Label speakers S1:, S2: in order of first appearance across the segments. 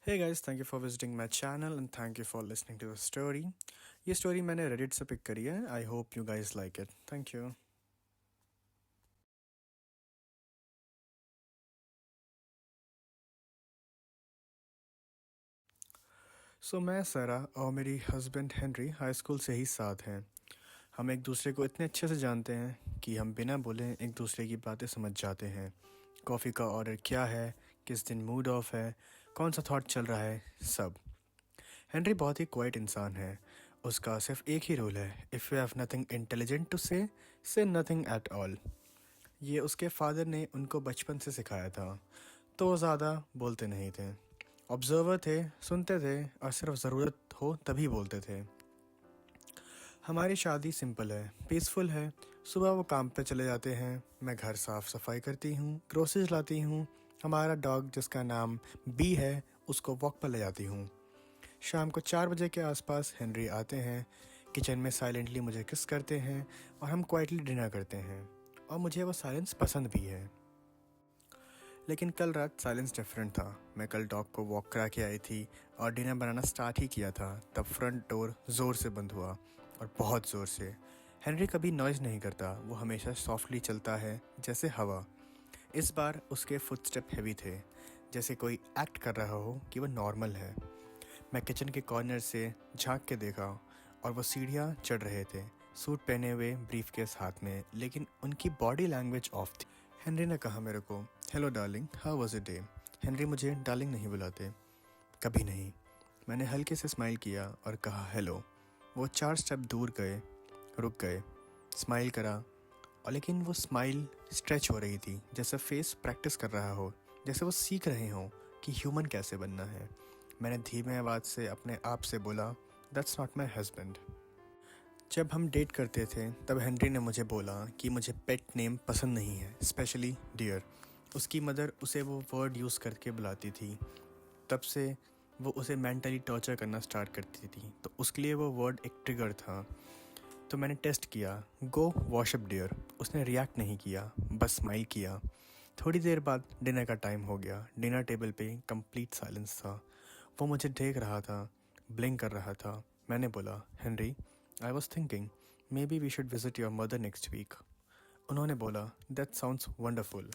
S1: Hey guys, thank you for visiting my channel and thank you for listening to the story. ये story मैंने Reddit से pick करी है. I hope you guys like it. Thank you. मैं सारा और मेरी हस्बैंड हेनरी हाई स्कूल से ही साथ हैं. हम एक दूसरे को इतने अच्छे से जानते हैं कि हम बिना बोले एक दूसरे की बातें समझ जाते हैं. कॉफ़ी का ऑर्डर क्या है, किस दिन मूड ऑफ है, कौन सा थॉट चल रहा है, सब. हेनरी बहुत ही क्वाइट इंसान है. उसका सिर्फ एक ही रूल है, if you have nothing intelligent to say nothing at all. ये उसके फादर ने उनको बचपन से सिखाया था, तो वो ज़्यादा बोलते नहीं थे. ऑब्जर्वर थे, सुनते थे और सिर्फ ज़रूरत हो तभी बोलते थे. हमारी शादी सिंपल है, पीसफुल है. सुबह वो काम पे चले जाते हैं, मैं घर साफ सफाई करती हूँ, ग्रोसरीज लाती हूँ. हमारा डॉग जिसका नाम बी है उसको वॉक पर ले जाती हूँ. शाम को 4 बजे के आसपास हेनरी आते हैं, किचन में साइलेंटली मुझे किस करते हैं और हम क्वाइटली डिनर करते हैं. और मुझे वो साइलेंस पसंद भी है. लेकिन कल रात साइलेंस डिफरेंट था. मैं कल डॉग को वॉक करा के आई थी और डिनर बनाना स्टार्ट ही किया था, तब फ्रंट डोर ज़ोर से बंद हुआ, और बहुत ज़ोर से. हेनरी कभी नॉइज़ नहीं करता, वो हमेशा सॉफ्टली चलता है जैसे हवा. इस बार उसके फुटस्टेप हैवी थे, जैसे कोई एक्ट कर रहा हो कि वो नॉर्मल है. मैं किचन के कॉर्नर से झांक के देखा और वो सीढ़ियाँ चढ़ रहे थे, सूट पहने हुए, ब्रीफकेस हाथ में, लेकिन उनकी बॉडी लैंग्वेज ऑफ थी. हेनरी ने कहा मेरे को, hello darling, how was your day. Henry मुझे डार्लिंग नहीं बुलाते, कभी नहीं. मैंने हल्के से स्माइल किया और कहा हेलो. वो 4 स्टेप दूर गए, रुक गए, स्माइल करा, और लेकिन वो स्माइल स्ट्रेच हो रही थी, जैसे फेस प्रैक्टिस कर रहा हो, जैसे वो सीख रहे हों कि ह्यूमन कैसे बनना है. मैंने धीमे आवाज़ से अपने आप से बोला, दैट्स नॉट माई हस्बैंड. जब हम डेट करते थे तब हेनरी ने मुझे बोला कि मुझे पेट नेम पसंद नहीं है, स्पेशली डियर. उसकी मदर उसे वो वर्ड यूज़ करके बुलाती थी. तब से वो उसे मेंटली टॉर्चर करना स्टार्ट करती थी, तो उसके लिए वो वर्ड एक ट्रिगर था. तो मैंने टेस्ट किया, गो वॉश अप डियर. उसने रिएक्ट नहीं किया, बस स्माइल किया. थोड़ी देर बाद डिनर का टाइम हो गया. डिनर टेबल पे कंप्लीट साइलेंस था. वो मुझे देख रहा था, ब्लिंक कर रहा था. मैंने बोला, Henry, I was thinking maybe we should visit your mother next week. उन्होंने बोला, दैट साउंड्स वंडरफुल.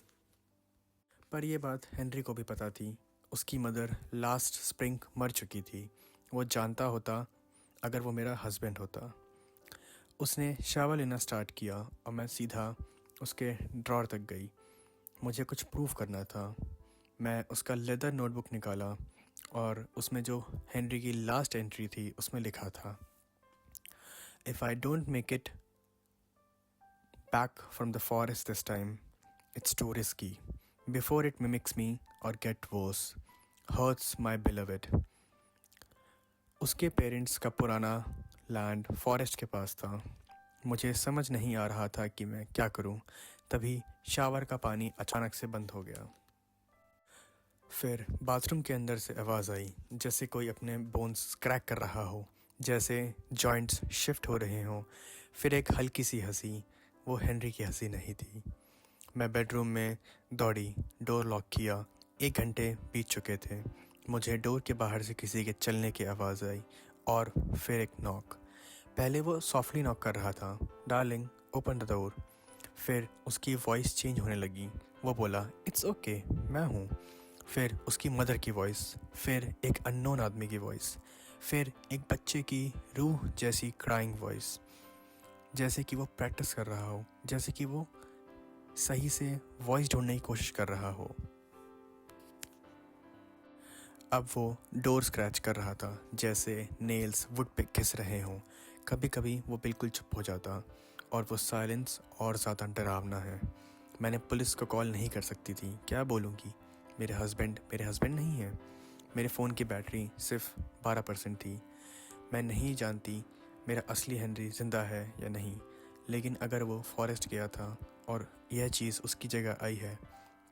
S1: पर यह बात हेनरी को भी पता थी. उसकी मदर लास्ट स्प्रिंग मर चुकी थी. वो जानता होता अगर वो मेरा हस्बैंड होता. उसने शावर लेना स्टार्ट किया और मैं सीधा उसके ड्रॉर तक गई. मुझे कुछ प्रूव करना था. मैं उसका लेदर नोटबुक निकाला और उसमें जो हेनरी की लास्ट एंट्री थी उसमें लिखा था, if I don't make it back from the forest this time, it's too risky, before it mimics me और get worse, hurts my beloved. उसके पेरेंट्स का पुराना लैंड फॉरेस्ट के पास था. मुझे समझ नहीं आ रहा था कि मैं क्या करूं. तभी शावर का पानी अचानक से बंद हो गया. फिर बाथरूम के अंदर से आवाज़ आई, जैसे कोई अपने बोन्स क्रैक कर रहा हो, जैसे जॉइंट्स शिफ्ट हो रहे हों. फिर एक हल्की सी हंसी. वो हेनरी की हंसी नहीं थी. मैं बेडरूम में दौड़ी, डोर लॉक किया. 1 घंटे बीत चुके थे. मुझे डोर के बाहर से किसी के चलने की आवाज़ आई और फिर एक नॉक. पहले वो सॉफ्टली नॉक कर रहा था, डार्लिंग ओपन द डोर. फिर उसकी वॉइस चेंज होने लगी. वो बोला, इट्स ओके, मैं हूँ. फिर उसकी मदर की वॉइस, फिर एक अननोन आदमी की वॉइस, फिर एक बच्चे की रूह जैसी क्राइंग वॉइस, जैसे कि वो प्रैक्टिस कर रहा हो, जैसे कि वो सही से वॉइस ढूंढने की कोशिश कर रहा हो. अब वो डोर स्क्रैच कर रहा था, जैसे नेल्स वुड पे घिस रहे हों. कभी कभी वो बिल्कुल चुप हो जाता और वो साइलेंस और ज़्यादा डरावना है. मैंने पुलिस को कॉल नहीं कर सकती थी, क्या बोलूँगी. मेरे हस्बैंड नहीं है. मेरे फ़ोन की बैटरी सिर्फ 12% थी. मैं नहीं जानती मेरा असली हेनरी ज़िंदा है या नहीं. लेकिन अगर वो फॉरेस्ट गया था और यह चीज़ उसकी जगह आई है,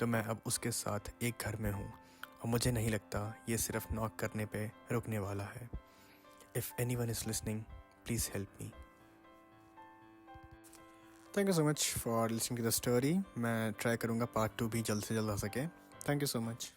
S1: तो मैं अब उसके साथ एक घर में हूँ. और मुझे नहीं लगता ये सिर्फ नॉक करने पे रुकने वाला है. If anyone is listening, please help me. Thank you so much for listening to the story. मैं ट्राई करूँगा पार्ट 2 भी जल्द से जल्द आ सके. Thank you so much.